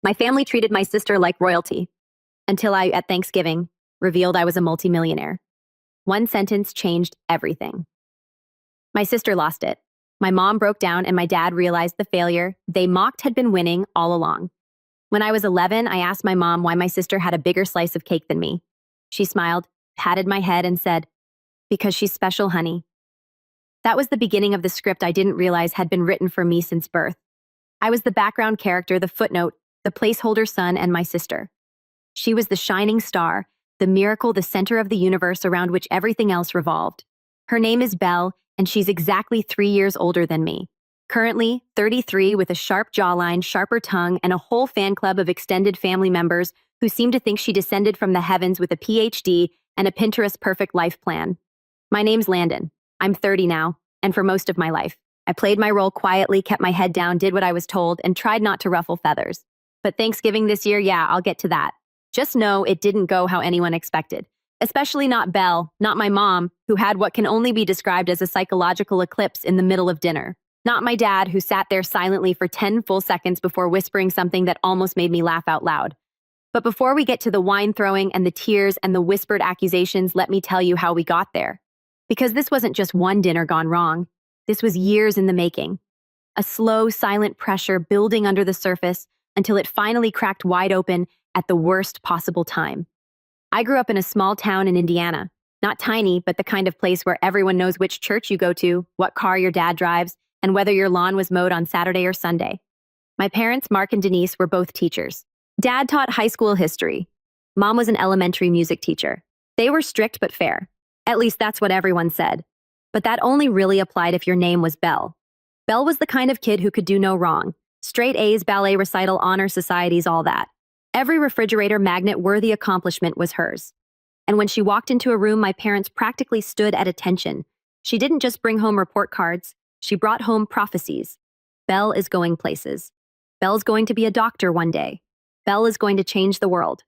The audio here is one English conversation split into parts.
My family treated my sister like royalty until I, at Thanksgiving, revealed I was a multimillionaire. One sentence changed everything. My sister lost it. My mom broke down and my dad realized the failure they mocked had been winning all along. When I was 11, I asked my mom why my sister had a bigger slice of cake than me. She smiled, patted my head, and said, "Because she's special, honey." That was the beginning of the script I didn't realize had been written for me since birth. I was the background character, the footnote, the placeholder son, and my sister. She was the shining star, the miracle, the center of the universe around which everything else revolved. Her name is Belle, and she's exactly 3 years older than me. Currently, 33, with a sharp jawline, sharper tongue, and a whole fan club of extended family members who seem to think she descended from the heavens with a PhD and a Pinterest-perfect life plan. My name's Landon. I'm 30 now, and for most of my life, I played my role quietly, kept my head down, did what I was told, and tried not to ruffle feathers. But Thanksgiving this year, yeah, I'll get to that. Just know it didn't go how anyone expected. Especially not Belle, not my mom, who had what can only be described as a psychological eclipse in the middle of dinner. Not my dad, who sat there silently for 10 full seconds before whispering something that almost made me laugh out loud. But before we get to the wine throwing and the tears and the whispered accusations, let me tell you how we got there. Because this wasn't just one dinner gone wrong. This was years in the making. A slow, silent pressure building under the surface until it finally cracked wide open at the worst possible time. I grew up in a small town in Indiana. Not tiny, but the kind of place where everyone knows which church you go to, what car your dad drives, and whether your lawn was mowed on Saturday or Sunday. My parents, Mark and Denise, were both teachers. Dad taught high school history. Mom was an elementary music teacher. They were strict but fair. At least that's what everyone said. But that only really applied if your name was Belle. Belle was the kind of kid who could do no wrong. Straight A's, ballet recital, honor societies, all that. Every refrigerator magnet-worthy accomplishment was hers. And when she walked into a room, my parents practically stood at attention. She didn't just bring home report cards. She brought home prophecies. Belle is going places. Belle's going to be a doctor one day. Belle is going to change the world.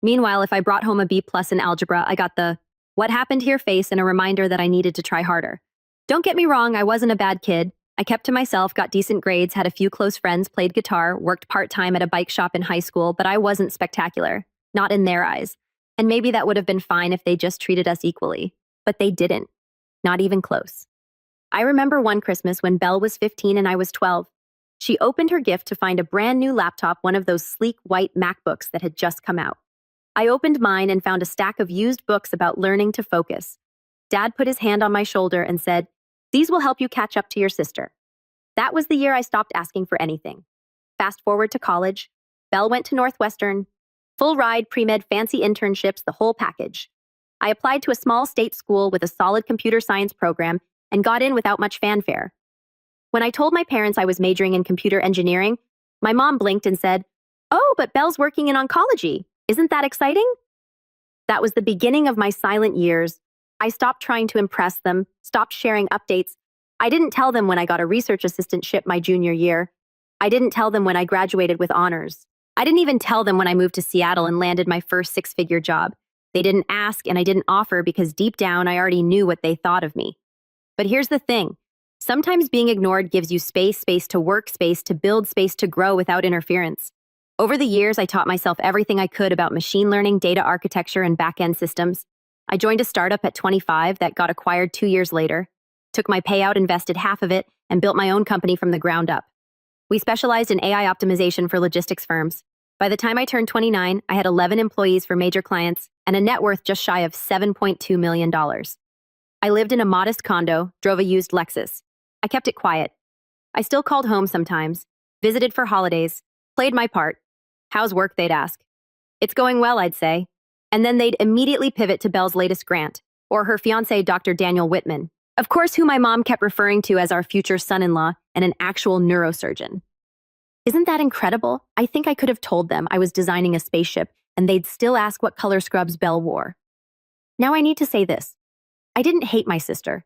Meanwhile, if I brought home a B+ in algebra, I got the "what happened here" face and a reminder that I needed to try harder. Don't get me wrong, I wasn't a bad kid. I kept to myself, got decent grades, had a few close friends, played guitar, worked part-time at a bike shop in high school, but I wasn't spectacular. Not in their eyes. And maybe that would have been fine if they just treated us equally. But they didn't. Not even close. I remember one Christmas when Belle was 15 and I was 12. She opened her gift to find a brand new laptop, one of those sleek white MacBooks that had just come out. I opened mine and found a stack of used books about learning to focus. Dad put his hand on my shoulder and said, "These will help you catch up to your sister." That was the year I stopped asking for anything. Fast forward to college. Belle went to Northwestern. Full ride, pre-med, fancy internships, the whole package. I applied to a small state school with a solid computer science program and got in without much fanfare. When I told my parents I was majoring in computer engineering, my mom blinked and said, "Oh, but Belle's working in oncology. Isn't that exciting?" That was the beginning of my silent years. I stopped trying to impress them, stopped sharing updates. I didn't tell them when I got a research assistantship my junior year. I didn't tell them when I graduated with honors. I didn't even tell them when I moved to Seattle and landed my first six-figure job. They didn't ask and I didn't offer because deep down I already knew what they thought of me. But here's the thing. Sometimes being ignored gives you space to work, space to build, space to grow without interference. Over the years, I taught myself everything I could about machine learning, data architecture, and back-end systems. I joined a startup at 25 that got acquired 2 years later, took my payout, invested half of it, and built my own company from the ground up. We specialized in AI optimization for logistics firms. By the time I turned 29, I had 11 employees for major clients and a net worth just shy of $7.2 million. I lived in a modest condo, drove a used Lexus. I kept it quiet. I still called home sometimes, visited for holidays, played my part. "How's work?" they'd ask. "It's going well," I'd say. And then they'd immediately pivot to Belle's latest grant, or her fiancé, Dr. Daniel Whitman. Of course, who my mom kept referring to as our future son-in-law and an actual neurosurgeon. Isn't that incredible? I think I could have told them I was designing a spaceship, and they'd still ask what color scrubs Belle wore. Now I need to say this. I didn't hate my sister.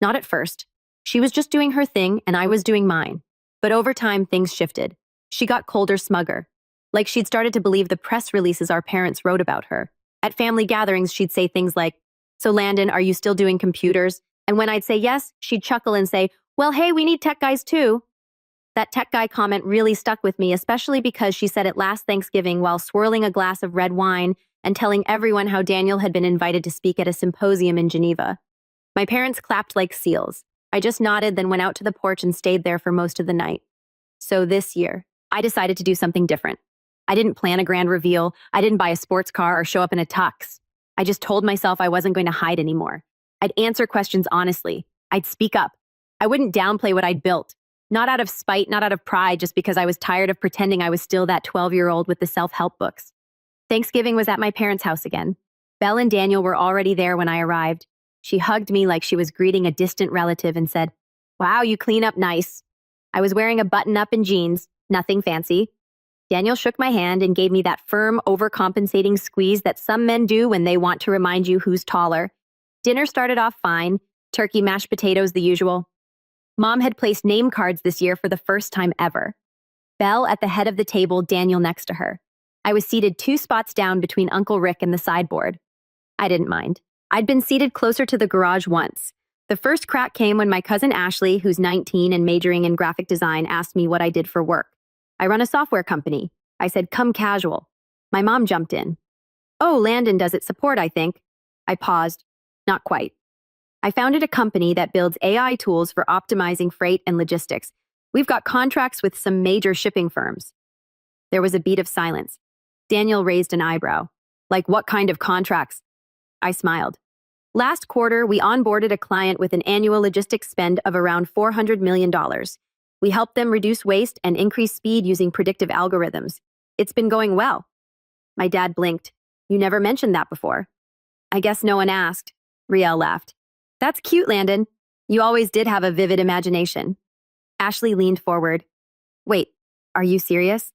Not at first. She was just doing her thing, and I was doing mine. But over time, things shifted. She got colder, smugger. Like she'd started to believe the press releases our parents wrote about her. At family gatherings, she'd say things like, "So Landon, are you still doing computers?" And when I'd say yes, she'd chuckle and say, "Well, hey, we need tech guys too." That tech guy comment really stuck with me, especially because she said it last Thanksgiving while swirling a glass of red wine and telling everyone how Daniel had been invited to speak at a symposium in Geneva. My parents clapped like seals. I just nodded, then went out to the porch and stayed there for most of the night. So this year, I decided to do something different. I didn't plan a grand reveal. I didn't buy a sports car or show up in a tux. I just told myself I wasn't going to hide anymore. I'd answer questions honestly. I'd speak up. I wouldn't downplay what I'd built. Not out of spite, not out of pride, just because I was tired of pretending I was still that 12-year-old with the self-help books. Thanksgiving was at my parents' house again. Belle and Daniel were already there when I arrived. She hugged me like she was greeting a distant relative and said, "Wow, you clean up nice." I was wearing a button-up and jeans, nothing fancy. Daniel shook my hand and gave me that firm, overcompensating squeeze that some men do when they want to remind you who's taller. Dinner started off fine, turkey, mashed potatoes, the usual. Mom had placed name cards this year for the first time ever. Belle at the head of the table, Daniel next to her. I was seated 2 spots down between Uncle Rick and the sideboard. I didn't mind. I'd been seated closer to the garage once. The first crack came when my cousin Ashley, who's 19 and majoring in graphic design, asked me what I did for work. "I run a software company." I said, "Come casual." My mom jumped in. "Oh, Landon does it support, I think." I paused. Not quite. "I founded a company that builds AI tools for optimizing freight and logistics. We've got contracts with some major shipping firms." There was a beat of silence. Daniel raised an eyebrow. "Like what kind of contracts?" I smiled. "Last quarter, we onboarded a client with an annual logistics spend of around $400 million. We helped them reduce waste and increase speed using predictive algorithms. It's been going well." My dad blinked. "You never mentioned that before." "I guess no one asked." Riel laughed. "That's cute, Landon. You always did have a vivid imagination." Ashley leaned forward. "Wait, are you serious?"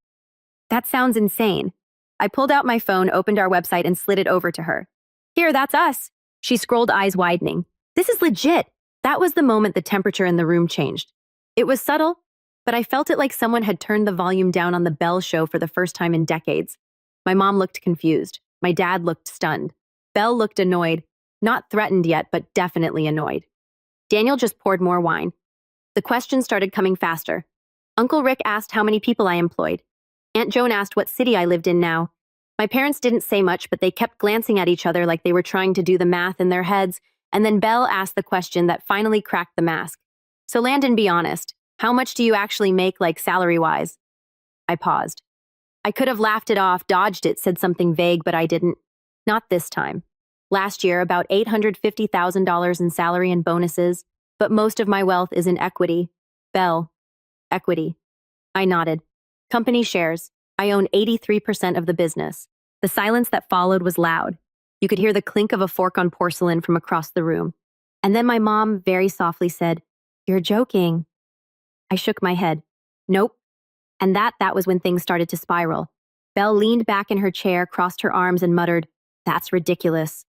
"That sounds insane." I pulled out my phone, opened our website, and slid it over to her. "Here, that's us." She scrolled, eyes widening. "This is legit." That was the moment the temperature in the room changed. It was subtle, but I felt it like someone had turned the volume down on the Belle show for the first time in decades. My mom looked confused. My dad looked stunned. Belle looked annoyed. Not threatened yet, but definitely annoyed. Daniel just poured more wine. The questions started coming faster. Uncle Rick asked how many people I employed. Aunt Joan asked what city I lived in now. My parents didn't say much, but they kept glancing at each other like they were trying to do the math in their heads, and then Belle asked the question that finally cracked the mask. "So Landon, be honest. How much do you actually make, like salary-wise?" I paused. I could have laughed it off, dodged it, said something vague, but I didn't. Not this time. Last year, about $850,000 in salary and bonuses, but most of my wealth is in equity. Belle. Equity. I nodded. Company shares. I own 83% of the business. The silence that followed was loud. You could hear the clink of a fork on porcelain from across the room. And then my mom very softly said, "You're joking." I shook my head. "Nope." And that was when things started to spiral. Belle leaned back in her chair, crossed her arms, and muttered, "That's ridiculous."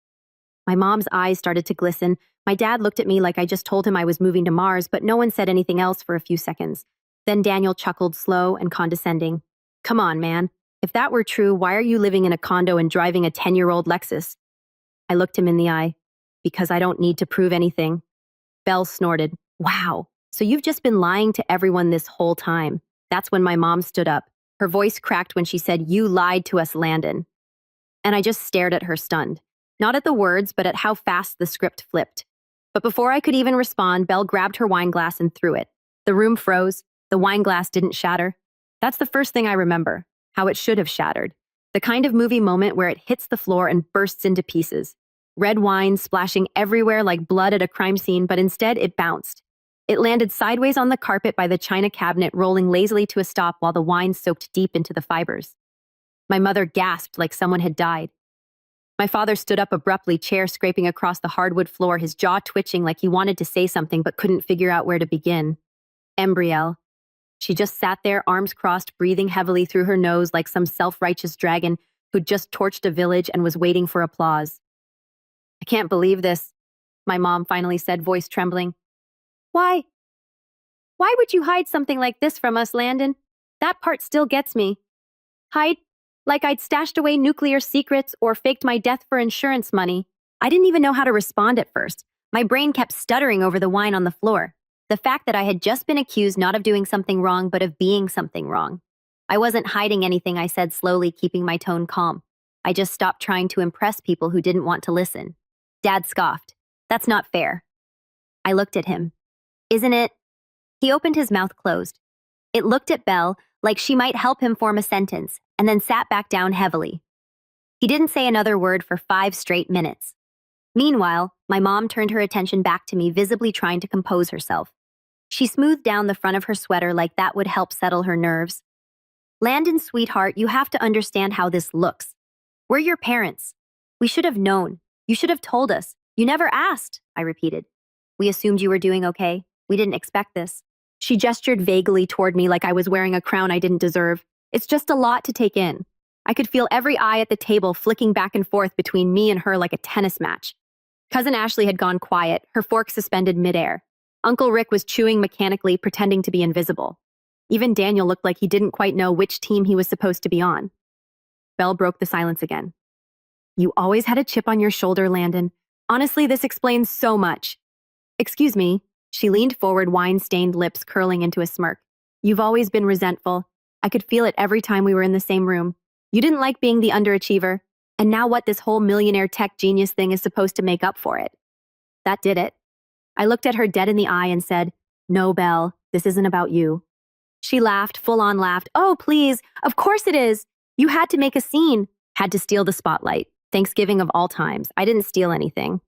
My mom's eyes started to glisten. My dad looked at me like I just told him I was moving to Mars, but no one said anything else for a few seconds. Then Daniel chuckled, slow and condescending. "Come on, man. If that were true, why are you living in a condo and driving a 10-year-old Lexus?" I looked him in the eye. "Because I don't need to prove anything." Belle snorted. "Wow. So you've just been lying to everyone this whole time." That's when my mom stood up. Her voice cracked when she said, "You lied to us, Landon." And I just stared at her, stunned. Not at the words, but at how fast the script flipped. But before I could even respond, Belle grabbed her wine glass and threw it. The room froze. The wine glass didn't shatter. That's the first thing I remember, how it should have shattered. The kind of movie moment where it hits the floor and bursts into pieces. Red wine splashing everywhere like blood at a crime scene, but instead it bounced. It landed sideways on the carpet by the china cabinet, rolling lazily to a stop while the wine soaked deep into the fibers. My mother gasped like someone had died. My father stood up abruptly, chair scraping across the hardwood floor, his jaw twitching like he wanted to say something but couldn't figure out where to begin. Embrielle. She just sat there, arms crossed, breathing heavily through her nose like some self-righteous dragon who'd just torched a village and was waiting for applause. "I can't believe this," my mom finally said, voice trembling. Why? Why would you hide something like this from us, Landon? That part still gets me. Hide? Like I'd stashed away nuclear secrets or faked my death for insurance money. I didn't even know how to respond at first. My brain kept stuttering over the wine on the floor. The fact that I had just been accused not of doing something wrong, but of being something wrong. I wasn't hiding anything, I said slowly, keeping my tone calm. I just stopped trying to impress people who didn't want to listen. Dad scoffed. That's not fair. I looked at him. Isn't it? He opened his mouth closed. It looked at Belle like she might help him form a sentence, and then sat back down heavily. He didn't say another word for 5 straight minutes. Meanwhile, my mom turned her attention back to me, visibly trying to compose herself. She smoothed down the front of her sweater like that would help settle her nerves. Landon, sweetheart, you have to understand how this looks. We're your parents. We should have known. You should have told us. You never asked, I repeated. We assumed you were doing okay. We didn't expect this. She gestured vaguely toward me like I was wearing a crown I didn't deserve. It's just a lot to take in. I could feel every eye at the table flicking back and forth between me and her like a tennis match. Cousin Ashley had gone quiet, her fork suspended midair. Uncle Rick was chewing mechanically, pretending to be invisible. Even Daniel looked like he didn't quite know which team he was supposed to be on. Belle broke the silence again. You always had a chip on your shoulder, Landon. Honestly, this explains so much. Excuse me. She leaned forward, wine-stained lips curling into a smirk. You've always been resentful. I could feel it every time we were in the same room. You didn't like being the underachiever, and now what, this whole millionaire tech genius thing is supposed to make up for it. That did it. I looked at her dead in the eye and said, No, Belle, this isn't about you. She laughed, full-on laughed. Oh, please, of course it is. You had to make a scene. Had to steal the spotlight. Thanksgiving of all times. I didn't steal anything.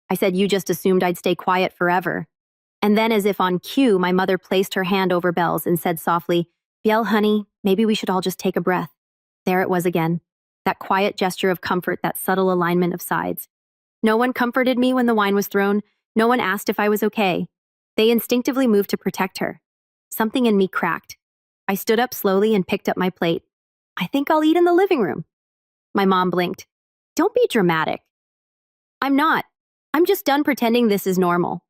I said you just assumed I'd stay quiet forever. And then, as if on cue, my mother placed her hand over Belle's and said softly, Belle, honey, maybe we should all just take a breath. There it was again. That quiet gesture of comfort, that subtle alignment of sides. No one comforted me when the wine was thrown. No one asked if I was okay. They instinctively moved to protect her. Something in me cracked. I stood up slowly and picked up my plate. I think I'll eat in the living room. My mom blinked. Don't be dramatic. I'm not. I'm just done pretending this is normal.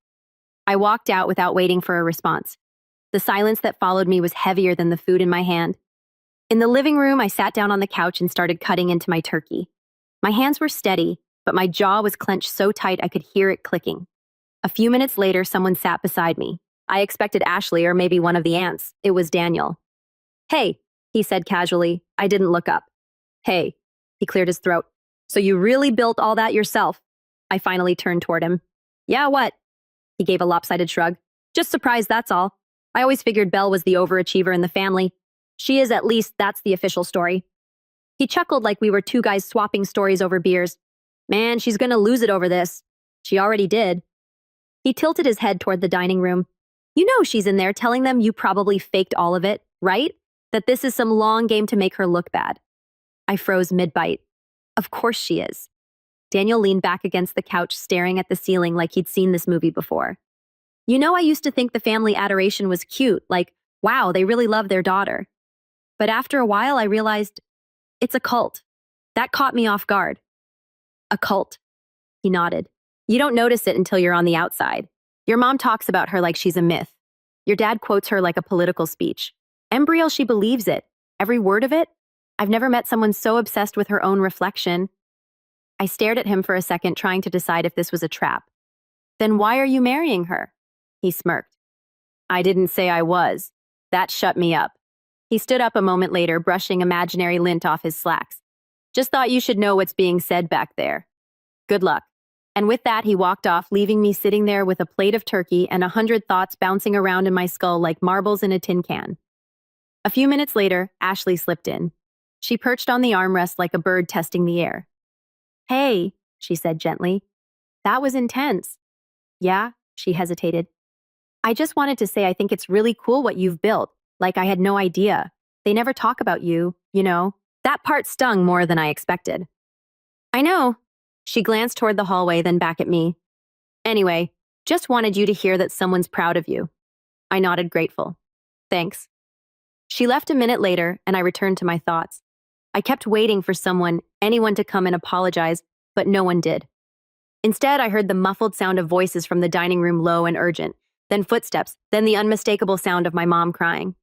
I walked out without waiting for a response. The silence that followed me was heavier than the food in my hand. In the living room, I sat down on the couch and started cutting into my turkey. My hands were steady, but my jaw was clenched so tight I could hear it clicking. A few minutes later, someone sat beside me. I expected Ashley or maybe one of the aunts. It was Daniel. Hey, he said casually. I didn't look up. Hey, he cleared his throat. So you really built all that yourself? I finally turned toward him. Yeah, what? He gave a lopsided shrug. Just surprised, that's all. I always figured Belle was the overachiever in the family. She is, at least that's the official story. He chuckled like we were two guys swapping stories over beers. Man, she's gonna lose it over this. She already did. He tilted his head toward the dining room. You know she's in there telling them you probably faked all of it, right? That this is some long game to make her look bad. I froze mid-bite. Of course she is. Daniel leaned back against the couch, staring at the ceiling like he'd seen this movie before. You know, I used to think the family adoration was cute, like, wow, they really love their daughter. But after a while, I realized it's a cult. That caught me off guard. A cult. He nodded. You don't notice it until you're on the outside. Your mom talks about her like she's a myth. Your dad quotes her like a political speech. Embryo, she believes it. Every word of it. I've never met someone so obsessed with her own reflection. I stared at him for a second, trying to decide if this was a trap. Then why are you marrying her? He smirked. I didn't say I was. That shut me up. He stood up a moment later, brushing imaginary lint off his slacks. Just thought you should know what's being said back there. Good luck. And with that, he walked off, leaving me sitting there with a plate of turkey and 100 thoughts bouncing around in my skull like marbles in a tin can. A few minutes later, Ashley slipped in. She perched on the armrest like a bird testing the air. Hey, she said gently. That was intense. Yeah, she hesitated. I just wanted to say I think it's really cool what you've built. Like I had no idea. They never talk about you, you know. That part stung more than I expected. I know. She glanced toward the hallway, then back at me. Anyway, just wanted you to hear that someone's proud of you. I nodded, grateful. Thanks. She left a minute later, and I returned to my thoughts. I kept waiting for anyone to come and apologize, but no one did. Instead, I heard the muffled sound of voices from the dining room, low and urgent, then footsteps, then the unmistakable sound of my mom crying.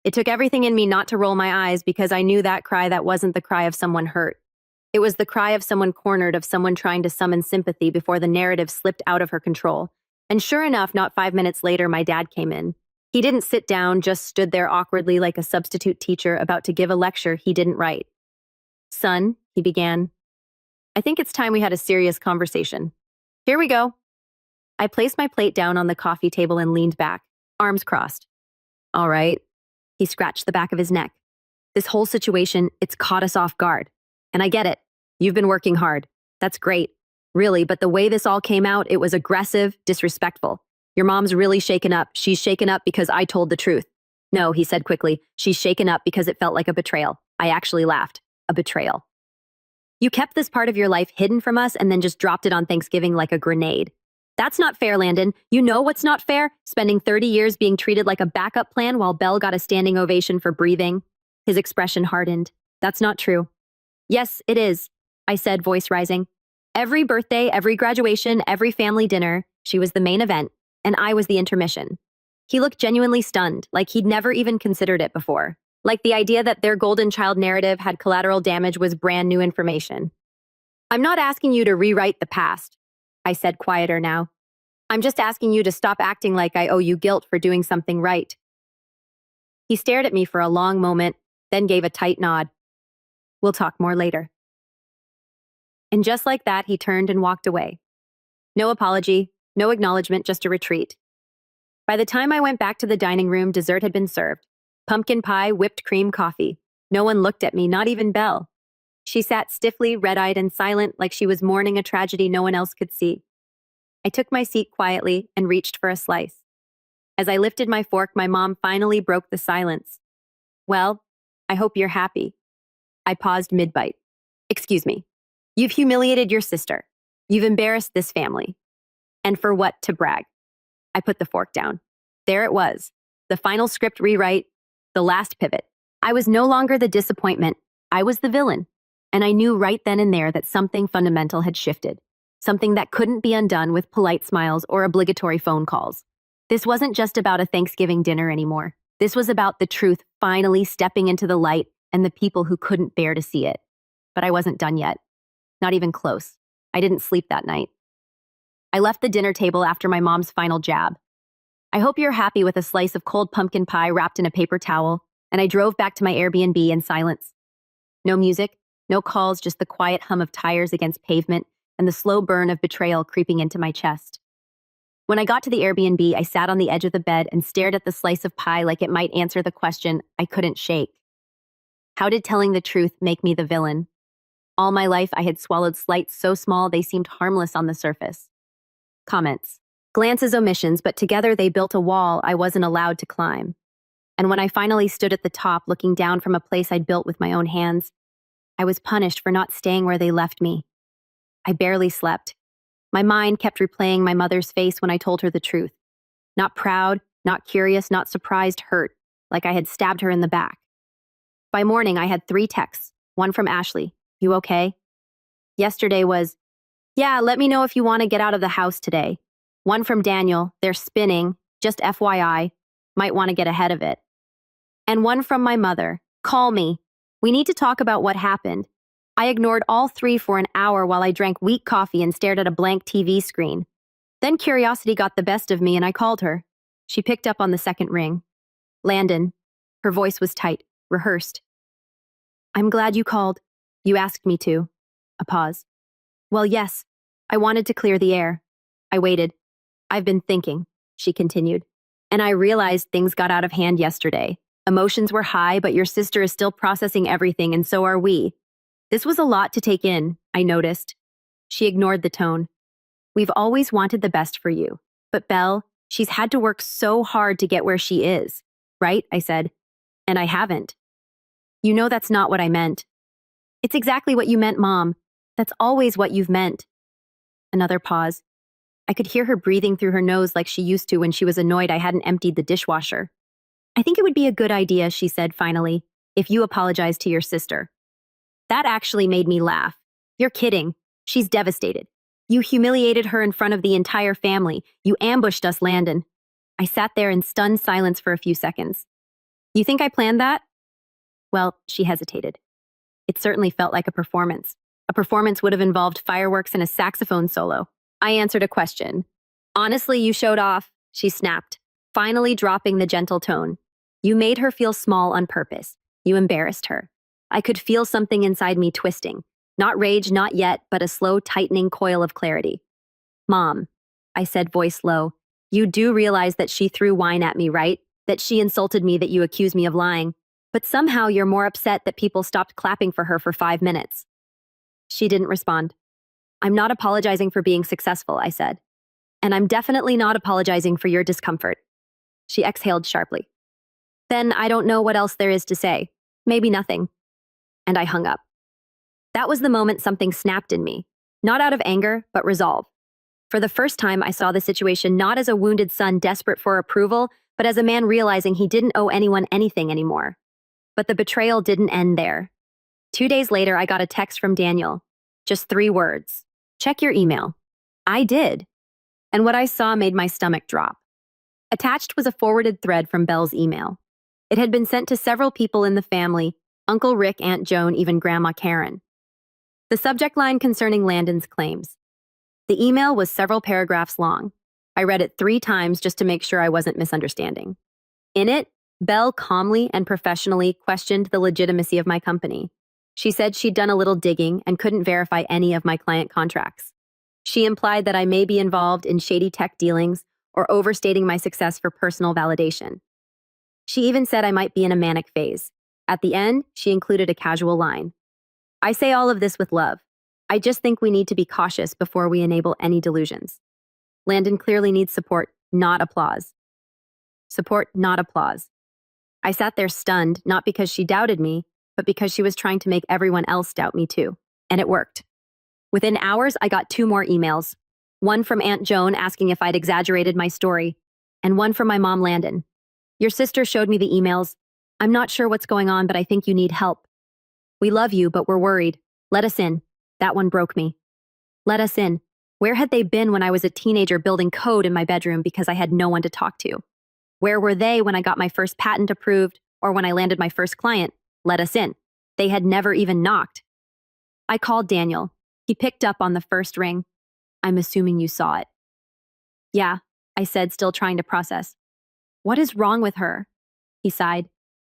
It took everything in me not to roll my eyes because I knew that cry that wasn't the cry of someone hurt. It was the cry of someone cornered, of someone trying to summon sympathy before the narrative slipped out of her control. And sure enough, not 5 minutes later, my dad came in. He didn't sit down, just stood there awkwardly like a substitute teacher about to give a lecture he didn't write. Son, he began, I think it's time we had a serious conversation. Here we go. I placed my plate down on the coffee table and leaned back, arms crossed. All right. He scratched the back of his neck. This whole situation, it's caught us off guard. And I get it. You've been working hard. That's great. Really, but the way this all came out, it was aggressive, disrespectful. Your mom's really shaken up. She's shaken up because I told the truth. No, he said quickly. She's shaken up because it felt like a betrayal. I actually laughed. A betrayal. You kept this part of your life hidden from us and then just dropped it on Thanksgiving like a grenade. That's not fair, Landon. You know what's not fair? Spending 30 years being treated like a backup plan while Belle got a standing ovation for breathing. His expression hardened. That's not true. Yes, it is, I said, voice rising. Every birthday, every graduation, every family dinner, she was the main event, and I was the intermission. He looked genuinely stunned, like he'd never even considered it before. Like the idea that their golden child narrative had collateral damage was brand new information. I'm not asking you to rewrite the past, I said, quieter now. I'm just asking you to stop acting like I owe you guilt for doing something right. He stared at me for a long moment, then gave a tight nod. We'll talk more later. And just like that, he turned and walked away. No apology, no acknowledgement, just a retreat. By the time I went back to the dining room, dessert had been served. Pumpkin pie, whipped cream, coffee. No one looked at me, not even Belle. She sat stiffly, red-eyed and silent, like she was mourning a tragedy no one else could see. I took my seat quietly and reached for a slice. As I lifted my fork, my mom finally broke the silence. Well, I hope you're happy. I paused mid-bite. Excuse me. You've humiliated your sister. You've embarrassed this family. And for what to brag? I put the fork down. There it was. The final script rewrite, the last pivot. I was no longer the disappointment. I was the villain. And I knew right then and there that something fundamental had shifted. Something that couldn't be undone with polite smiles or obligatory phone calls. This wasn't just about a Thanksgiving dinner anymore. This was about the truth finally stepping into the light and the people who couldn't bear to see it. But I wasn't done yet. Not even close. I didn't sleep that night. I left the dinner table after my mom's final jab. I hope you're happy with a slice of cold pumpkin pie wrapped in a paper towel, and I drove back to my Airbnb in silence. No music, no calls, just the quiet hum of tires against pavement and the slow burn of betrayal creeping into my chest. When I got to the Airbnb, I sat on the edge of the bed and stared at the slice of pie like it might answer the question I couldn't shake. How did telling the truth make me the villain? All my life, I had swallowed slights so small they seemed harmless on the surface. Comments. Glances, omissions, but together they built a wall I wasn't allowed to climb. And when I finally stood at the top, looking down from a place I'd built with my own hands, I was punished for not staying where they left me. I barely slept. My mind kept replaying my mother's face when I told her the truth. Not proud, not curious, not surprised, hurt, like I had stabbed her in the back. By morning, I had 3 texts, one from Ashley. You okay? Yesterday was, yeah, let me know if you want to get out of the house today. One from Daniel, they're spinning, just FYI, might want to get ahead of it. And one from my mother, call me. We need to talk about what happened. I ignored all 3 for an hour while I drank weak coffee and stared at a blank TV screen. Then curiosity got the best of me and I called her. She picked up on the second ring. Landon. Her voice was tight, rehearsed. I'm glad you called. You asked me to. A pause. Well, yes. I wanted to clear the air. I waited. I've been thinking, she continued. And I realized things got out of hand yesterday. Emotions were high, but your sister is still processing everything, and so are we. This was a lot to take in, I noticed. She ignored the tone. We've always wanted the best for you. But Belle, she's had to work so hard to get where she is. Right? I said. And I haven't. You know that's not what I meant. It's exactly what you meant, Mom. That's always what you've meant. Another pause. I could hear her breathing through her nose like she used to when she was annoyed I hadn't emptied the dishwasher. I think it would be a good idea, she said finally, if you apologize to your sister. That actually made me laugh. You're kidding. She's devastated. You humiliated her in front of the entire family. You ambushed us, Landon. I sat there in stunned silence for a few seconds. You think I planned that? Well, she hesitated. It certainly felt like a performance. A performance would have involved fireworks and a saxophone solo. I answered a question. Honestly, you showed off, she snapped, finally dropping the gentle tone. You made her feel small on purpose. You embarrassed her. I could feel something inside me twisting. Not rage, not yet, but a slow tightening coil of clarity. Mom, I said, voice low, you do realize that she threw wine at me, right? That she insulted me, that you accuse me of lying. But somehow you're more upset that people stopped clapping for her for 5 minutes. She didn't respond. I'm not apologizing for being successful, I said. And I'm definitely not apologizing for your discomfort. She exhaled sharply. Then I don't know what else there is to say. Maybe nothing. And I hung up. That was the moment something snapped in me. Not out of anger, but resolve. For the first time, I saw the situation not as a wounded son desperate for approval, but as a man realizing he didn't owe anyone anything anymore. But the betrayal didn't end there. 2 days later, I got a text from Daniel. Just 3 words. Check your email. I did. And what I saw made my stomach drop. Attached was a forwarded thread from Belle's email. It had been sent to several people in the family, Uncle Rick, Aunt Joan, even Grandma Karen. The subject line concerning Landon's claims. The email was several paragraphs long. I read it 3 times just to make sure I wasn't misunderstanding. In it, Belle calmly and professionally questioned the legitimacy of my company. She said she'd done a little digging and couldn't verify any of my client contracts. She implied that I may be involved in shady tech dealings or overstating my success for personal validation. She even said I might be in a manic phase. At the end, she included a casual line. I say all of this with love. I just think we need to be cautious before we enable any delusions. Landon clearly needs support, not applause. Support, not applause. I sat there stunned, not because she doubted me, but because she was trying to make everyone else doubt me too. And it worked. Within hours, I got 2 more emails. One from Aunt Joan asking if I'd exaggerated my story, and one from my mom, Landon. Your sister showed me the emails. I'm not sure what's going on, but I think you need help. We love you, but we're worried. Let us in. That one broke me. Let us in. Where had they been when I was a teenager building code in my bedroom because I had no one to talk to? Where were they when I got my first patent approved or when I landed my first client? Let us in. They had never even knocked. I called Daniel. He picked up on the first ring. I'm assuming you saw it. Yeah, I said, still trying to process. What is wrong with her? He sighed.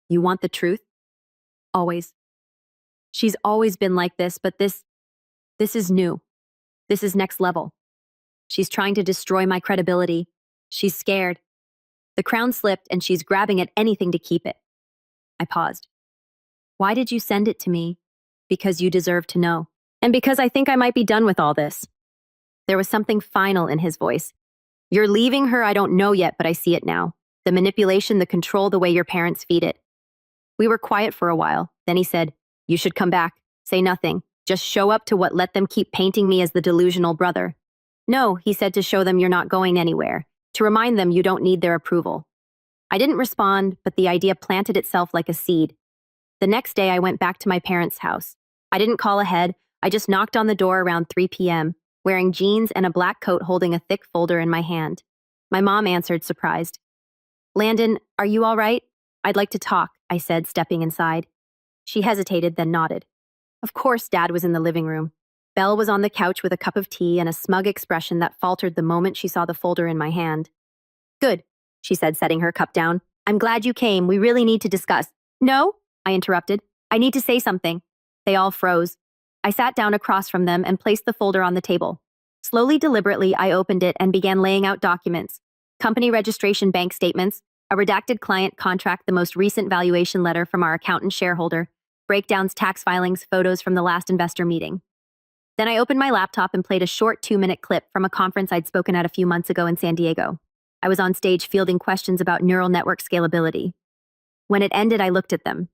You want the truth? Always. She's always been like this, but this is new. This is next level. She's trying to destroy my credibility. She's scared. The crown slipped and she's grabbing at anything to keep it. I paused. Why did you send it to me? Because you deserve to know. And because I think I might be done with all this. There was something final in his voice. You're leaving her, I don't know yet, but I see it now. The manipulation, the control, the way your parents feed it. We were quiet for a while. Then he said, you should come back. Say nothing. Just show up to what let them keep painting me as the delusional brother. No, he said, to show them you're not going anywhere. To remind them you don't need their approval. I didn't respond, but the idea planted itself like a seed. The next day, I went back to my parents' house. I didn't call ahead. I just knocked on the door around 3 p.m., wearing jeans and a black coat holding a thick folder in my hand. My mom answered, surprised. Landon, are you all right? I'd like to talk, I said, stepping inside. She hesitated, then nodded. Of course, Dad was in the living room. Belle was on the couch with a cup of tea and a smug expression that faltered the moment she saw the folder in my hand. Good, she said, setting her cup down. I'm glad you came. We really need to discuss. No, I interrupted. I need to say something. They all froze. I sat down across from them and placed the folder on the table. Slowly, deliberately, I opened it and began laying out documents. Company registration, bank statements, a redacted client contract, the most recent valuation letter from our accountant shareholder, breakdowns, tax filings, photos from the last investor meeting. Then I opened my laptop and played a short 2-minute clip from a conference I'd spoken at a few months ago in San Diego. I was on stage fielding questions about neural network scalability. When it ended, I looked at them.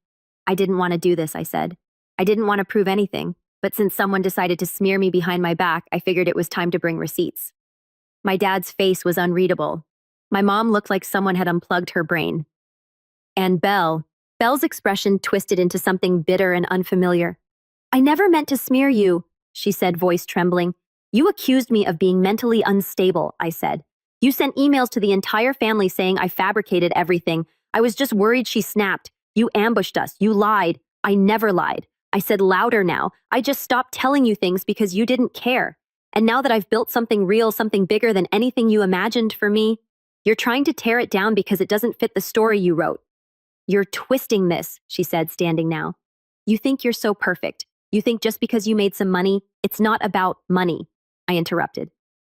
I didn't want to do this, I said. I didn't want to prove anything, but since someone decided to smear me behind my back, I figured it was time to bring receipts. My dad's face was unreadable. My mom looked like someone had unplugged her brain. And Belle's expression twisted into something bitter and unfamiliar. I never meant to smear you, she said, voice trembling. You accused me of being mentally unstable, I said. You sent emails to the entire family saying I fabricated everything. I was just worried she snapped. You ambushed us. You lied. I never lied. I said louder now. I just stopped telling you things because you didn't care. And now that I've built something real, something bigger than anything you imagined for me, you're trying to tear it down because it doesn't fit the story you wrote. You're twisting this, she said, standing now. You think you're so perfect. You think just because you made some money, it's not about money, I interrupted.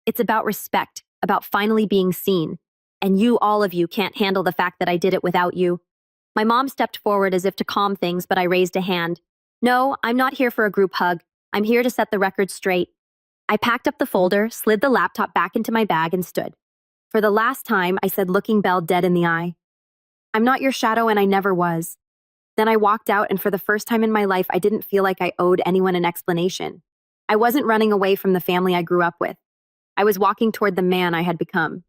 It's about respect, about finally being seen. And you, all of you, can't handle the fact that I did it without you. My mom stepped forward as if to calm things, but I raised a hand. No, I'm not here for a group hug. I'm here to set the record straight. I packed up the folder, slid the laptop back into my bag, and stood. For the last time, I said, looking Belle dead in the eye, I'm not your shadow, and I never was. Then I walked out, and for the first time in my life, I didn't feel like I owed anyone an explanation. I wasn't running away from the family I grew up with. I was walking toward the man I had become.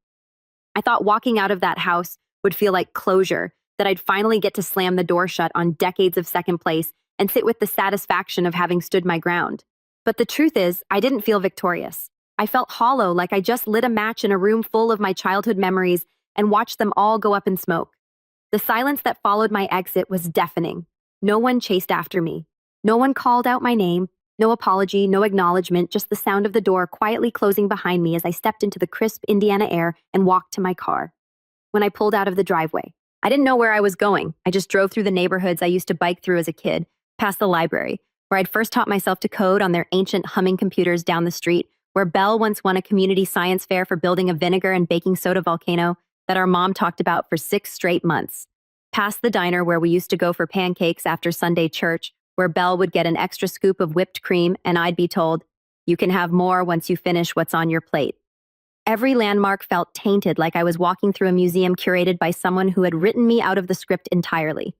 I thought walking out of that house would feel like closure, that I'd finally get to slam the door shut on decades of second place and sit with the satisfaction of having stood my ground. But the truth is, I didn't feel victorious. I felt hollow, like I just lit a match in a room full of my childhood memories and watched them all go up in smoke. The silence that followed my exit was deafening. No one chased after me. No one called out my name. No apology, no acknowledgement, just the sound of the door quietly closing behind me as I stepped into the crisp Indiana air and walked to my car. When I pulled out of the driveway, I didn't know where I was going. I just drove through the neighborhoods I used to bike through as a kid, past the library, where I'd first taught myself to code on their ancient humming computers down the street, where Belle once won a community science fair for building a vinegar and baking soda volcano that our mom talked about for 6 straight months. Past the diner where we used to go for pancakes after Sunday church, where Belle would get an extra scoop of whipped cream and I'd be told, you can have more once you finish what's on your plate. Every landmark felt tainted, like I was walking through a museum curated by someone who had written me out of the script entirely.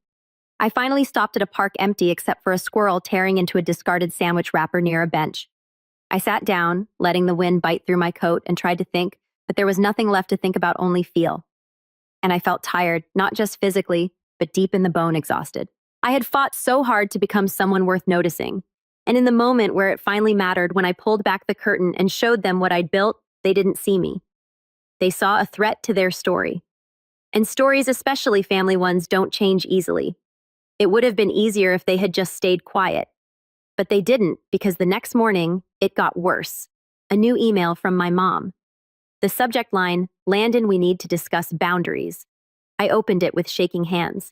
I finally stopped at a park empty except for a squirrel tearing into a discarded sandwich wrapper near a bench. I sat down, letting the wind bite through my coat, and tried to think, but there was nothing left to think about, only feel. And I felt tired, not just physically, but deep in the bone exhausted. I had fought so hard to become someone worth noticing. And in the moment where it finally mattered, when I pulled back the curtain and showed them what I'd built, they didn't see me. They saw a threat to their story. And stories, especially family ones, don't change easily. It would have been easier if they had just stayed quiet. But they didn't, because the next morning, it got worse. A new email from my mom. The subject line, Landon, we need to discuss boundaries. I opened it with shaking hands.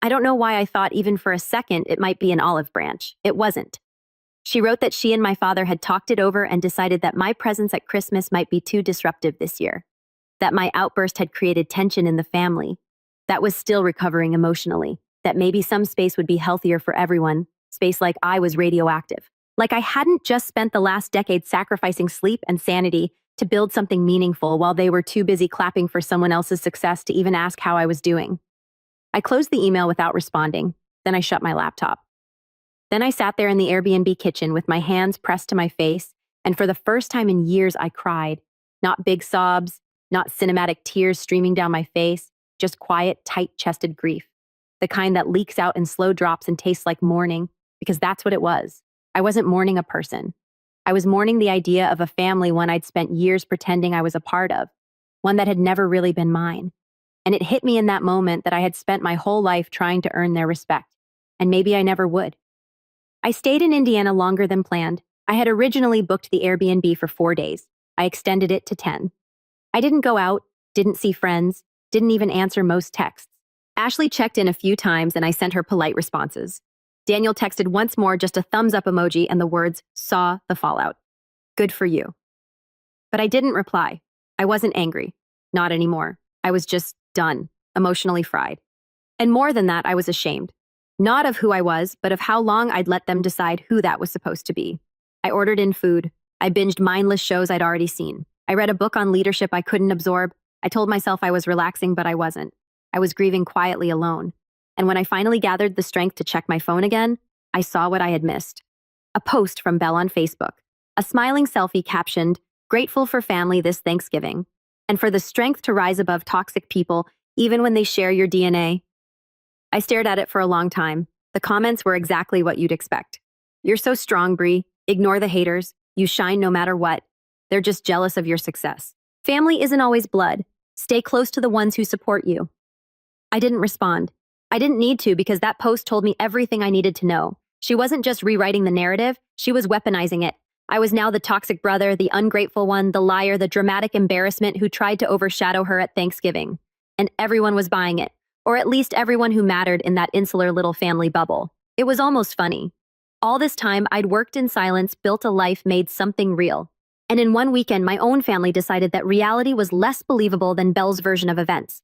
I don't know why I thought even for a second it might be an olive branch. It wasn't. She wrote that she and my father had talked it over and decided that my presence at Christmas might be too disruptive this year. That my outburst had created tension in the family. That was still recovering emotionally. That maybe some space would be healthier for everyone. Space like I was radioactive. Like I hadn't just spent the last decade sacrificing sleep and sanity to build something meaningful while they were too busy clapping for someone else's success to even ask how I was doing. I closed the email without responding. Then I shut my laptop. Then I sat there in the Airbnb kitchen with my hands pressed to my face, and for the first time in years I cried. Not big sobs, not cinematic tears streaming down my face, just quiet, tight-chested grief. The kind that leaks out in slow drops and tastes like mourning, because that's what it was. I wasn't mourning a person. I was mourning the idea of a family, one I'd spent years pretending I was a part of, one that had never really been mine. And it hit me in that moment that I had spent my whole life trying to earn their respect, and maybe I never would. I stayed in Indiana longer than planned. I had originally booked the Airbnb for 4 days. I extended it to 10. I didn't go out, didn't see friends, didn't even answer most texts. Ashley checked in a few times and I sent her polite responses. Daniel texted once more, just a thumbs up emoji and the words, saw the fallout. Good for you. But I didn't reply. I wasn't angry. Not anymore. I was just done, emotionally fried. And more than that, I was ashamed. Not of who I was, but of how long I'd let them decide who that was supposed to be. I ordered in food. I binged mindless shows I'd already seen. I read a book on leadership I couldn't absorb. I told myself I was relaxing, but I wasn't. I was grieving quietly alone. And when I finally gathered the strength to check my phone again, I saw what I had missed. A post from Belle on Facebook. A smiling selfie captioned, "Grateful for family this Thanksgiving, and for the strength to rise above toxic people, even when they share your DNA." I stared at it for a long time. The comments were exactly what you'd expect. "You're so strong, Brie. Ignore the haters. You shine no matter what. They're just jealous of your success. Family isn't always blood. Stay close to the ones who support you." I didn't respond. I didn't need to, because that post told me everything I needed to know. She wasn't just rewriting the narrative, she was weaponizing it. I was now the toxic brother, the ungrateful one, the liar, the dramatic embarrassment who tried to overshadow her at Thanksgiving. And everyone was buying it, or at least everyone who mattered in that insular little family bubble. It was almost funny. All this time, I'd worked in silence, built a life, made something real. And in one weekend, my own family decided that reality was less believable than Belle's version of events.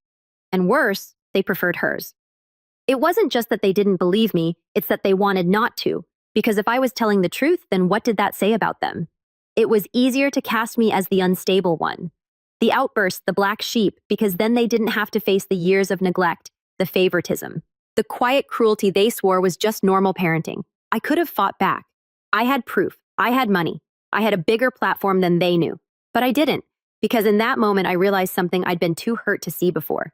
And worse, they preferred hers. It wasn't just that they didn't believe me, it's that they wanted not to. Because if I was telling the truth, then what did that say about them? It was easier to cast me as the unstable one. The outburst, the black sheep, because then they didn't have to face the years of neglect, the favoritism. The quiet cruelty they swore was just normal parenting. I could have fought back. I had proof. I had money. I had a bigger platform than they knew. But I didn't, because in that moment I realized something I'd been too hurt to see before.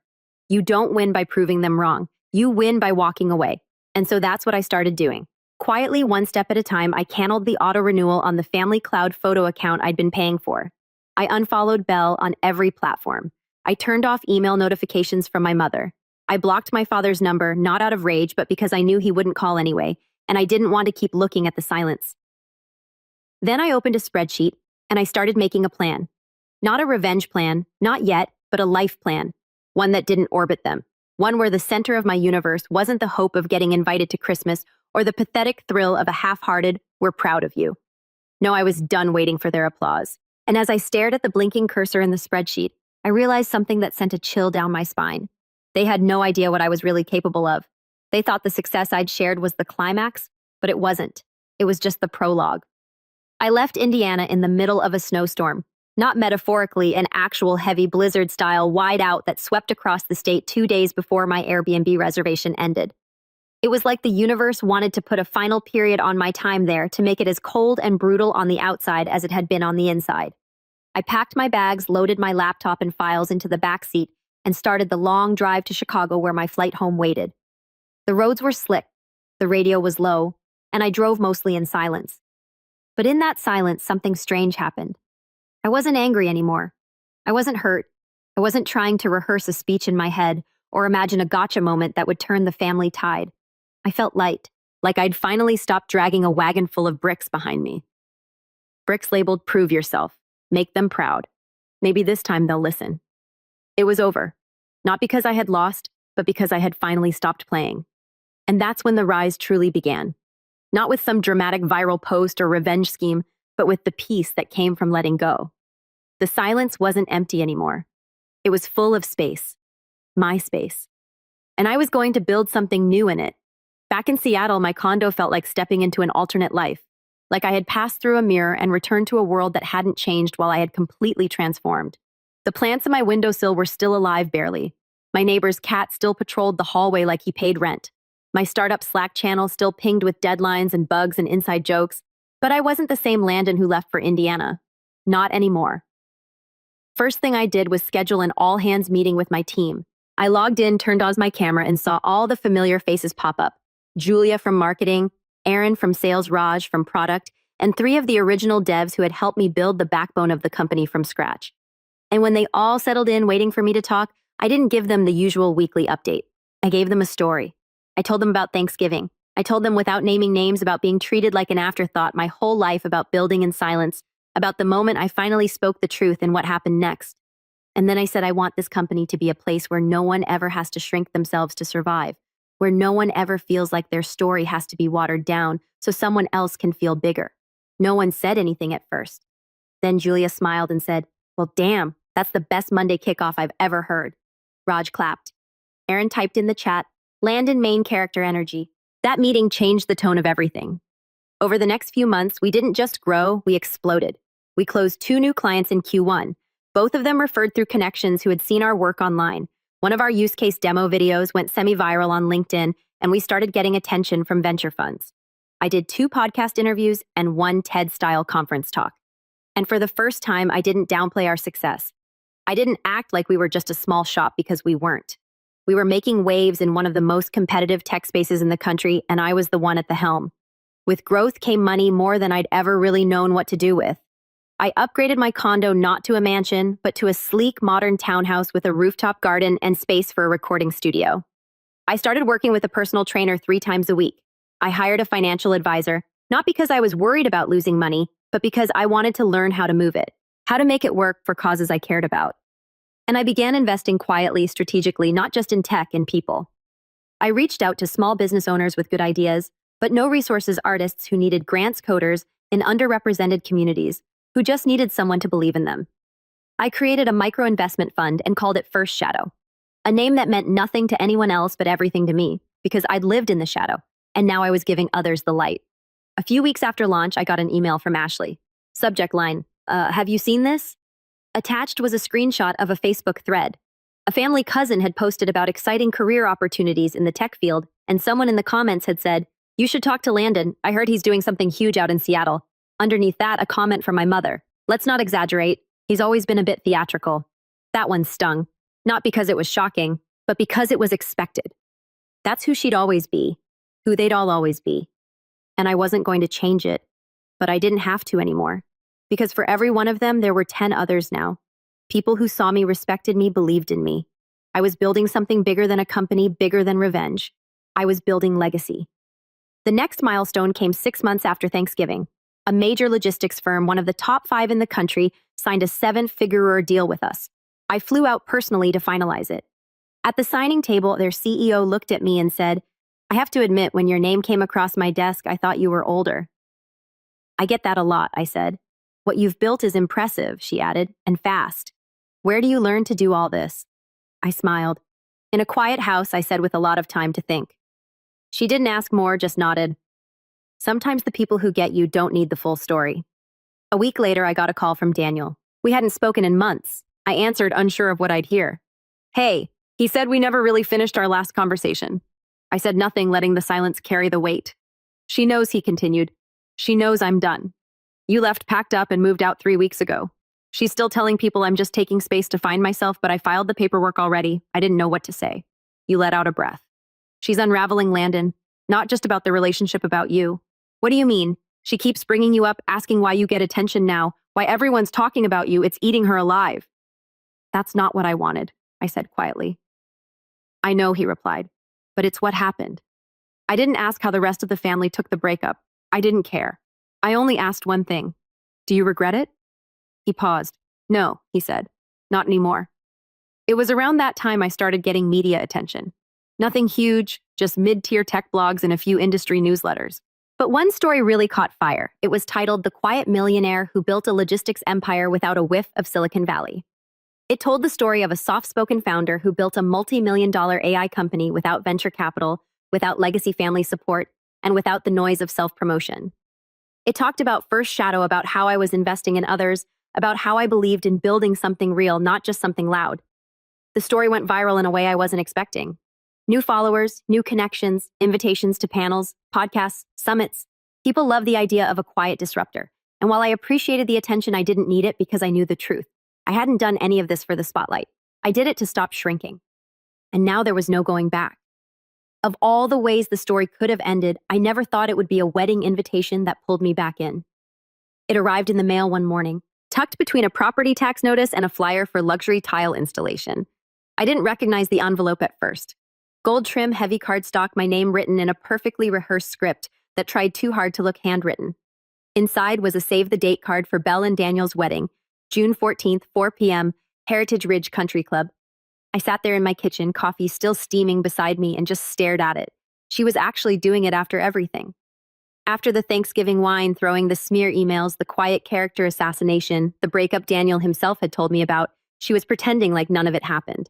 You don't win by proving them wrong. You win by walking away. And so that's what I started doing. Quietly, one step at a time, I canceled the auto-renewal on the Family Cloud photo account I'd been paying for. I unfollowed Belle on every platform. I turned off email notifications from my mother. I blocked my father's number, not out of rage, but because I knew he wouldn't call anyway, and I didn't want to keep looking at the silence. Then I opened a spreadsheet, and I started making a plan. Not a revenge plan, not yet, but a life plan. One that didn't orbit them. One where the center of my universe wasn't the hope of getting invited to Christmas or the pathetic thrill of a half-hearted, "we're proud of you." No, I was done waiting for their applause. And as I stared at the blinking cursor in the spreadsheet, I realized something that sent a chill down my spine. They had no idea what I was really capable of. They thought the success I'd shared was the climax, but it wasn't. It was just the prologue. I left Indiana in the middle of a snowstorm. Not metaphorically, an actual heavy blizzard style wide out that swept across the state 2 days before my Airbnb reservation ended. It was like the universe wanted to put a final period on my time there to make it as cold and brutal on the outside as it had been on the inside. I packed my bags, loaded my laptop and files into the back seat, and started the long drive to Chicago where my flight home waited. The roads were slick, the radio was low, and I drove mostly in silence. But in that silence, something strange happened. I wasn't angry anymore. I wasn't hurt. I wasn't trying to rehearse a speech in my head or imagine a gotcha moment that would turn the family tide. I felt light, like I'd finally stopped dragging a wagon full of bricks behind me. Bricks labeled "Prove yourself. Make them proud. Maybe this time they'll listen." It was over. Not because I had lost, but because I had finally stopped playing. And that's when the rise truly began. Not with some dramatic viral post or revenge scheme, but with the peace that came from letting go. The silence wasn't empty anymore. It was full of space. My space. And I was going to build something new in it. Back in Seattle, my condo felt like stepping into an alternate life. Like I had passed through a mirror and returned to a world that hadn't changed while I had completely transformed. The plants in my windowsill were still alive barely. My neighbor's cat still patrolled the hallway like he paid rent. My startup Slack channel still pinged with deadlines and bugs and inside jokes. But I wasn't the same Landon who left for Indiana. Not anymore. First thing I did was schedule an all-hands meeting with my team. I logged in, turned on my camera, and saw all the familiar faces pop up. Julia from marketing, Aaron from sales, Raj from product, and 3 of the original devs who had helped me build the backbone of the company from scratch. And when they all settled in waiting for me to talk, I didn't give them the usual weekly update. I gave them a story. I told them about Thanksgiving. I told them without naming names about being treated like an afterthought my whole life, about building in silence, about the moment I finally spoke the truth and what happened next. And then I said I want this company to be a place where no one ever has to shrink themselves to survive, where no one ever feels like their story has to be watered down so someone else can feel bigger. No one said anything at first. Then Julia smiled and said, "Well, damn, that's the best Monday kickoff I've ever heard." Raj clapped. Aaron typed in the chat, "Landon main character energy." That meeting changed the tone of everything. Over the next few months, we didn't just grow, we exploded. We closed 2 new clients in Q1. Both of them referred through connections who had seen our work online. One of our use case demo videos went semi-viral on LinkedIn, and we started getting attention from venture funds. I did 2 podcast interviews and 1 TED-style conference talk. And for the first time, I didn't downplay our success. I didn't act like we were just a small shop because we weren't. We were making waves in one of the most competitive tech spaces in the country, and I was the one at the helm. With growth came money, more than I'd ever really known what to do with. I upgraded my condo not to a mansion, but to a sleek, modern townhouse with a rooftop garden and space for a recording studio. I started working with a personal trainer 3 times a week. I hired a financial advisor, not because I was worried about losing money, but because I wanted to learn how to move it, how to make it work for causes I cared about. And I began investing quietly, strategically, not just in tech and people. I reached out to small business owners with good ideas, but no resources artists who needed grants, coders in underrepresented communities who just needed someone to believe in them. I created a micro-investment fund and called it First Shadow, a name that meant nothing to anyone else but everything to me, because I'd lived in the shadow, and now I was giving others the light. A few weeks after launch, I got an email from Ashley. Subject line, have you seen this? Attached was a screenshot of a Facebook thread. A family cousin had posted about exciting career opportunities in the tech field, and someone in the comments had said, "You should talk to Landon. I heard he's doing something huge out in Seattle." Underneath that, a comment from my mother. "Let's not exaggerate. He's always been a bit theatrical." That one stung. Not because it was shocking, but because it was expected. That's who she'd always be, who they'd all always be. And I wasn't going to change it, but I didn't have to anymore. Because for every one of them, there were 10 others now. People who saw me, respected me, believed in me. I was building something bigger than a company, bigger than revenge. I was building legacy. The next milestone came 6 months after Thanksgiving. A major logistics firm, one of the top 5 in the country, signed a 7-figure deal with us. I flew out personally to finalize it. At the signing table, their CEO looked at me and said, "I have to admit, when your name came across my desk, I thought you were older." "I get that a lot," I said. "What you've built is impressive," she added, "and fast. Where do you learn to do all this?" I smiled. "In a quiet house," I said with a lot of time to think. She didn't ask more, just nodded. Sometimes the people who get you don't need the full story. A week later, I got a call from Daniel. We hadn't spoken in months. I answered, unsure of what I'd hear. "Hey, he said we never really finished our last conversation." I said nothing, letting the silence carry the weight. "She knows," he continued. "She knows I'm done. You left, packed up, and moved out 3 weeks ago. She's still telling people I'm just taking space to find myself, but I filed the paperwork already. I didn't know what to say." You let out a breath. "She's unraveling, Landon. Not just about the relationship, about you." "What do you mean? She keeps bringing you up, asking why you get attention now, why everyone's talking about you. It's eating her alive." "That's not what I wanted," I said quietly. "I know," he replied, "but it's what happened." I didn't ask how the rest of the family took the breakup. I didn't care. I only asked one thing. "Do you regret it?" He paused. "No," he said. "Not anymore." It was around that time I started getting media attention. Nothing huge, just mid-tier tech blogs and a few industry newsletters. But one story really caught fire. It was titled "The Quiet Millionaire Who Built a Logistics Empire Without a Whiff of Silicon Valley." It told the story of a soft-spoken founder who built a multi-million-dollar AI company without venture capital, without legacy family support, and without the noise of self-promotion. It talked about First Shadow, about how I was investing in others, about how I believed in building something real, not just something loud. The story went viral in a way I wasn't expecting. New followers, new connections, invitations to panels, podcasts, summits. People love the idea of a quiet disruptor. And while I appreciated the attention, I didn't need it because I knew the truth. I hadn't done any of this for the spotlight. I did it to stop shrinking. And now there was no going back. Of all the ways the story could have ended, I never thought it would be a wedding invitation that pulled me back in. It arrived in the mail one morning, tucked between a property tax notice and a flyer for luxury tile installation. I didn't recognize the envelope at first. Gold trim, heavy cardstock, my name written in a perfectly rehearsed script that tried too hard to look handwritten. Inside was a save-the-date card for Belle and Daniel's wedding, June 14th, 4 p.m., Heritage Ridge Country Club. I sat there in my kitchen, coffee still steaming beside me, and just stared at it. She was actually doing it after everything. After the Thanksgiving wine, throwing the smear emails, the quiet character assassination, the breakup Daniel himself had told me about, she was pretending like none of it happened.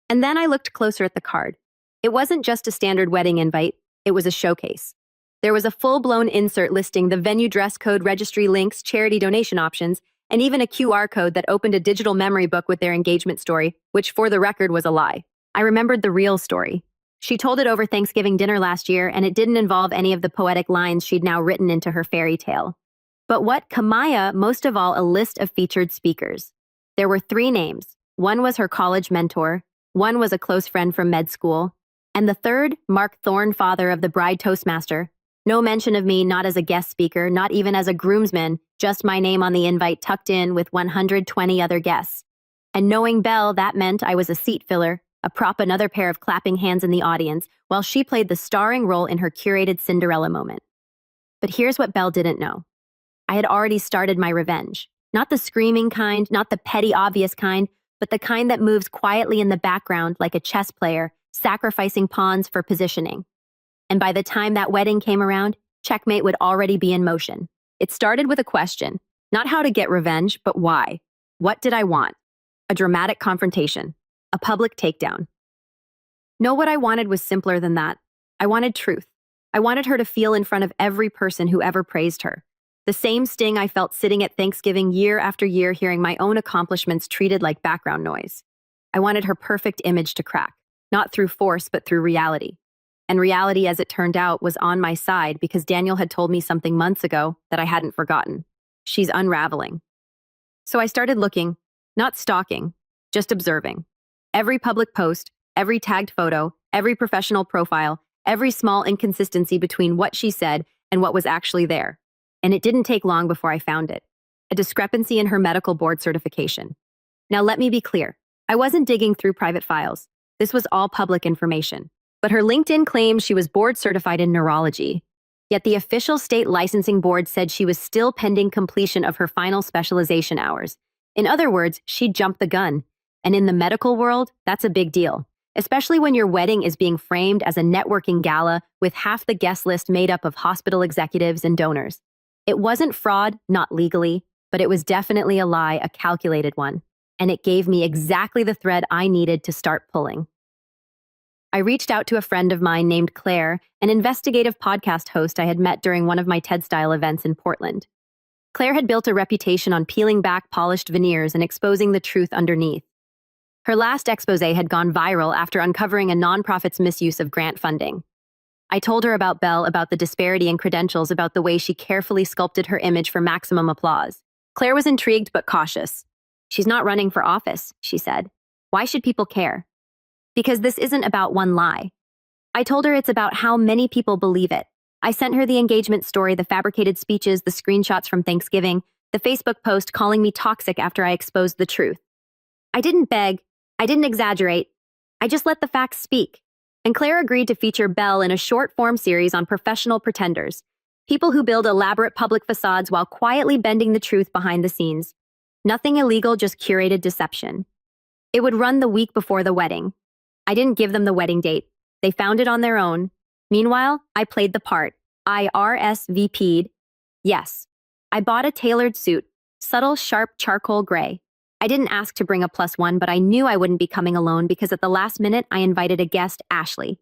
And then I looked closer at the card. It wasn't just a standard wedding invite, it was a showcase. There was a full-blown insert listing the venue, dress code, registry links, charity donation options, and even a QR code that opened a digital memory book with their engagement story, which for the record was a lie. I remembered the real story. She told it over Thanksgiving dinner last year, and it didn't involve any of the poetic lines she'd now written into her fairy tale. But what Kamaya, most of all, a list of featured speakers. There were 3 names. One was her college mentor, one was a close friend from med school, and the third, Mark Thorne, father of the bride toastmaster. No mention of me, not as a guest speaker, not even as a groomsman, just my name on the invite tucked in with 120 other guests. And knowing Belle, that meant I was a seat filler, a prop, another pair of clapping hands in the audience, while she played the starring role in her curated Cinderella moment. But here's what Belle didn't know. I had already started my revenge. Not the screaming kind, not the petty, obvious kind, but the kind that moves quietly in the background like a chess player, sacrificing pawns for positioning. And by the time that wedding came around, checkmate would already be in motion. It started with a question, not how to get revenge, but why. What did I want? A dramatic confrontation, a public takedown. No, what I wanted was simpler than that. I wanted truth. I wanted her to feel in front of every person who ever praised her. The same sting I felt sitting at Thanksgiving year after year hearing my own accomplishments treated like background noise. I wanted her perfect image to crack, not through force but through reality. And reality, as it turned out, was on my side because Daniel had told me something months ago that I hadn't forgotten. She's unraveling. So I started looking, not stalking, just observing. Every public post, every tagged photo, every professional profile, every small inconsistency between what she said and what was actually there. And it didn't take long before I found it. A discrepancy in her medical board certification. Now let me be clear. I wasn't digging through private files. This was all public information. But her LinkedIn claimed she was board certified in neurology. Yet the official state licensing board said she was still pending completion of her final specialization hours. In other words, she jumped the gun. And in the medical world, that's a big deal. Especially when your wedding is being framed as a networking gala with half the guest list made up of hospital executives and donors. It wasn't fraud, not legally, but it was definitely a lie, a calculated one. And it gave me exactly the thread I needed to start pulling. I reached out to a friend of mine named Claire, an investigative podcast host I had met during one of my TED-style events in Portland. Claire had built a reputation on peeling back polished veneers and exposing the truth underneath. Her last expose had gone viral after uncovering a nonprofit's misuse of grant funding. I told her about Belle, about the disparity in credentials, about the way she carefully sculpted her image for maximum applause. Claire was intrigued but cautious. She's not running for office, she said. Why should people care? Because this isn't about one lie. I told her it's about how many people believe it. I sent her the engagement story, the fabricated speeches, the screenshots from Thanksgiving, the Facebook post calling me toxic after I exposed the truth. I didn't beg. I didn't exaggerate. I just let the facts speak. And Claire agreed to feature Belle in a short-form series on professional pretenders, people who build elaborate public facades while quietly bending the truth behind the scenes. Nothing illegal, just curated deception. It would run the week before the wedding. I didn't give them the wedding date. They found it on their own. Meanwhile, I played the part. I RSVP'd. Yes. I bought a tailored suit, subtle, sharp charcoal gray. I didn't ask to bring a +1, but I knew I wouldn't be coming alone because at the last minute, I invited a guest, Ashley.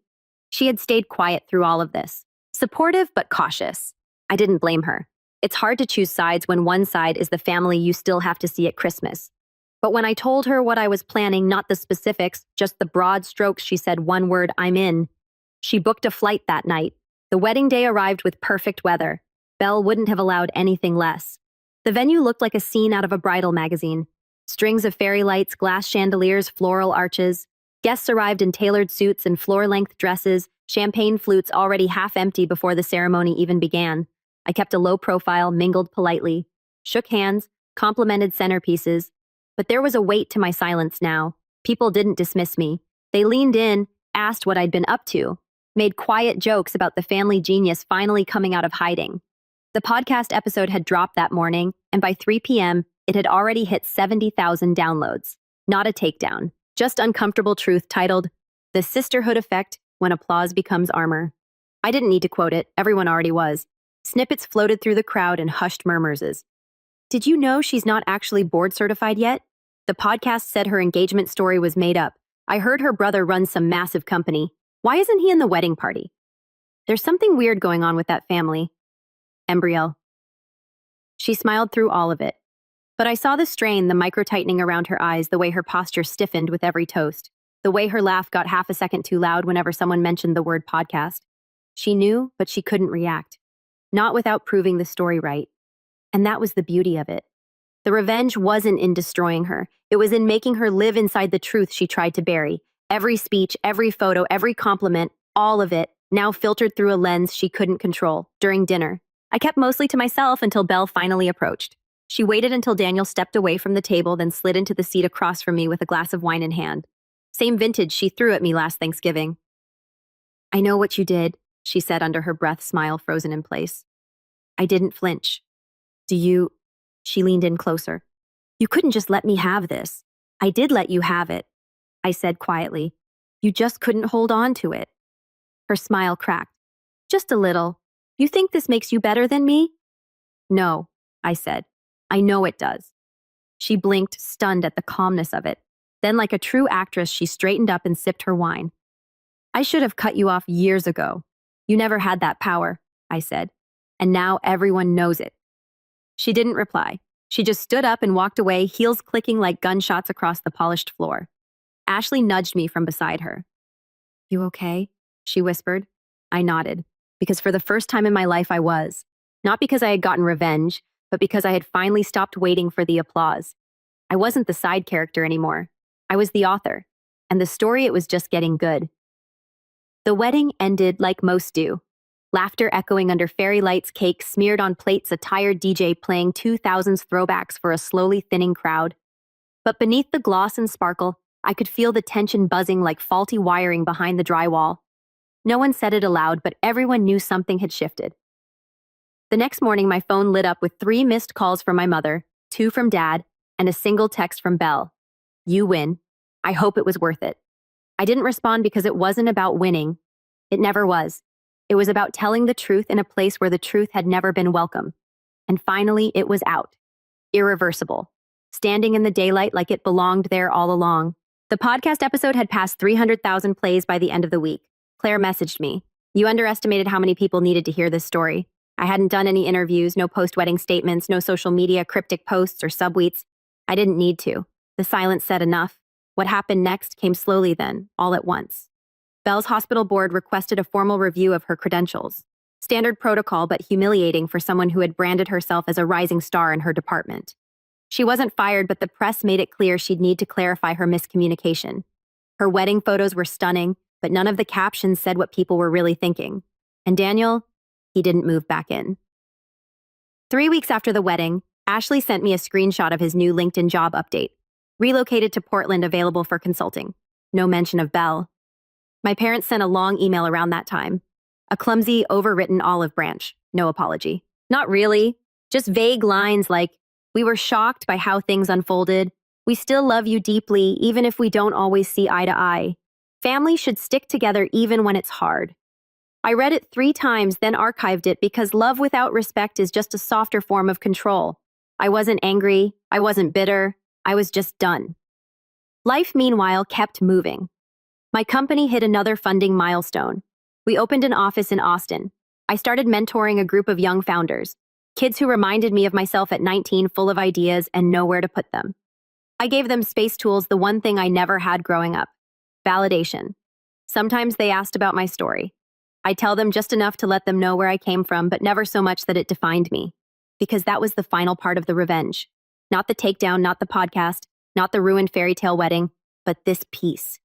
She had stayed quiet through all of this. Supportive, but cautious. I didn't blame her. It's hard to choose sides when one side is the family you still have to see at Christmas. But when I told her what I was planning, not the specifics, just the broad strokes, she said one word, I'm in. She booked a flight that night. The wedding day arrived with perfect weather. Belle wouldn't have allowed anything less. The venue looked like a scene out of a bridal magazine. Strings of fairy lights, glass chandeliers, floral arches. Guests arrived in tailored suits and floor-length dresses, champagne flutes already half empty before the ceremony even began. I kept a low profile, mingled politely, shook hands, complimented centerpieces. But there was a weight to my silence now. People didn't dismiss me. They leaned in, asked what I'd been up to, made quiet jokes about the family genius finally coming out of hiding. The podcast episode had dropped that morning, and by 3 p.m., it had already hit 70,000 downloads. Not a takedown, just uncomfortable truth titled, The Sisterhood Effect When Applause Becomes Armor. I didn't need to quote it, everyone already was. Snippets floated through the crowd and hushed murmurs. Did you know she's not actually board certified yet? The podcast said her engagement story was made up. I heard her brother runs some massive company. Why isn't he in the wedding party? There's something weird going on with that family. Embrielle. She smiled through all of it. But I saw the strain, the micro-tightening around her eyes, the way her posture stiffened with every toast, the way her laugh got half a second too loud whenever someone mentioned the word podcast. She knew, but she couldn't react. Not without proving the story right. And that was the beauty of it. The revenge wasn't in destroying her. It was in making her live inside the truth she tried to bury. Every speech, every photo, every compliment, all of it, now filtered through a lens she couldn't control. During dinner, I kept mostly to myself until Belle finally approached. She waited until Daniel stepped away from the table, then slid into the seat across from me with a glass of wine in hand. Same vintage she threw at me last Thanksgiving. I know what you did, she said under her breath, smile frozen in place. I didn't flinch. Do you... She leaned in closer. You couldn't just let me have this. I did let you have it, I said quietly. You just couldn't hold on to it. Her smile cracked. Just a little. You think this makes you better than me? No, I said. I know it does. She blinked, stunned at the calmness of it. Then, like a true actress, she straightened up and sipped her wine. I should have cut you off years ago. You never had that power, I said. And now everyone knows it. She didn't reply. She just stood up and walked away, heels clicking like gunshots across the polished floor. Ashley nudged me from beside her. You okay? She whispered. I nodded, because for the first time in my life I was. Not because I had gotten revenge, but because I had finally stopped waiting for the applause. I wasn't the side character anymore. I was the author, and the story, it was just getting good. The wedding ended like most do. Laughter echoing under fairy lights, cake smeared on plates, a tired DJ playing 2000s throwbacks for a slowly thinning crowd. But beneath the gloss and sparkle, I could feel the tension buzzing like faulty wiring behind the drywall. No one said it aloud, but everyone knew something had shifted. The next morning, my phone lit up with 3 missed calls from my mother, 2 from Dad, and a single text from Belle. You win. I hope it was worth it. I didn't respond because it wasn't about winning. It never was. It was about telling the truth in a place where the truth had never been welcome. And finally, it was out. Irreversible. Standing in the daylight like it belonged there all along. The podcast episode had passed 300,000 plays by the end of the week. Claire messaged me. You underestimated how many people needed to hear this story. I hadn't done any interviews, no post-wedding statements, no social media cryptic posts or subtweets. I didn't need to. The silence said enough. What happened next came slowly then, all at once. Belle's hospital board requested a formal review of her credentials. Standard protocol, but humiliating for someone who had branded herself as a rising star in her department. She wasn't fired, but the press made it clear she'd need to clarify her miscommunication. Her wedding photos were stunning, but none of the captions said what people were really thinking. And Daniel, he didn't move back in. 3 weeks after the wedding, Ashley sent me a screenshot of his new LinkedIn job update. Relocated to Portland, available for consulting. No mention of Belle. My parents sent a long email around that time. A clumsy, overwritten olive branch. No apology. Not really. Just vague lines like, we were shocked by how things unfolded. We still love you deeply, even if we don't always see eye to eye. Family should stick together even when it's hard. I read it 3 times, then archived it because love without respect is just a softer form of control. I wasn't angry. I wasn't bitter. I was just done. Life, meanwhile, kept moving. My company hit another funding milestone. We opened an office in Austin. I started mentoring a group of young founders, kids who reminded me of myself at 19, full of ideas and nowhere to put them. I gave them space tools, the one thing I never had growing up: validation. Sometimes they asked about my story. I'd tell them just enough to let them know where I came from, but never so much that it defined me. Because that was the final part of the revenge. Not the takedown, not the podcast, not the ruined fairy tale wedding, but this piece.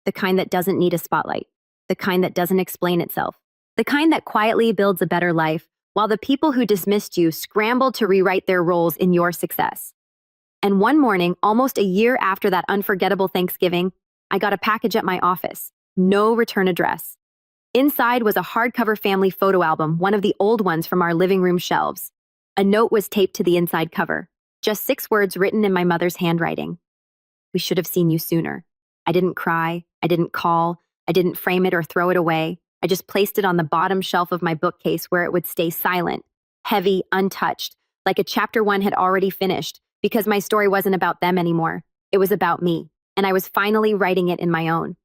The kind that doesn't need a spotlight. The kind that doesn't explain itself. The kind that quietly builds a better life, while the people who dismissed you scrambled to rewrite their roles in your success. And one morning, almost a year after that unforgettable Thanksgiving, I got a package at my office. No return address. Inside was a hardcover family photo album, one of the old ones from our living room shelves. A note was taped to the inside cover. Just 6 words written in my mother's handwriting. We should have seen you sooner. I didn't cry. I didn't call. I didn't frame it or throw it away. I just placed it on the bottom shelf of my bookcase where it would stay silent, heavy, untouched, like a chapter 1 had already finished, because my story wasn't about them anymore. It was about me, and I was finally writing it in my own.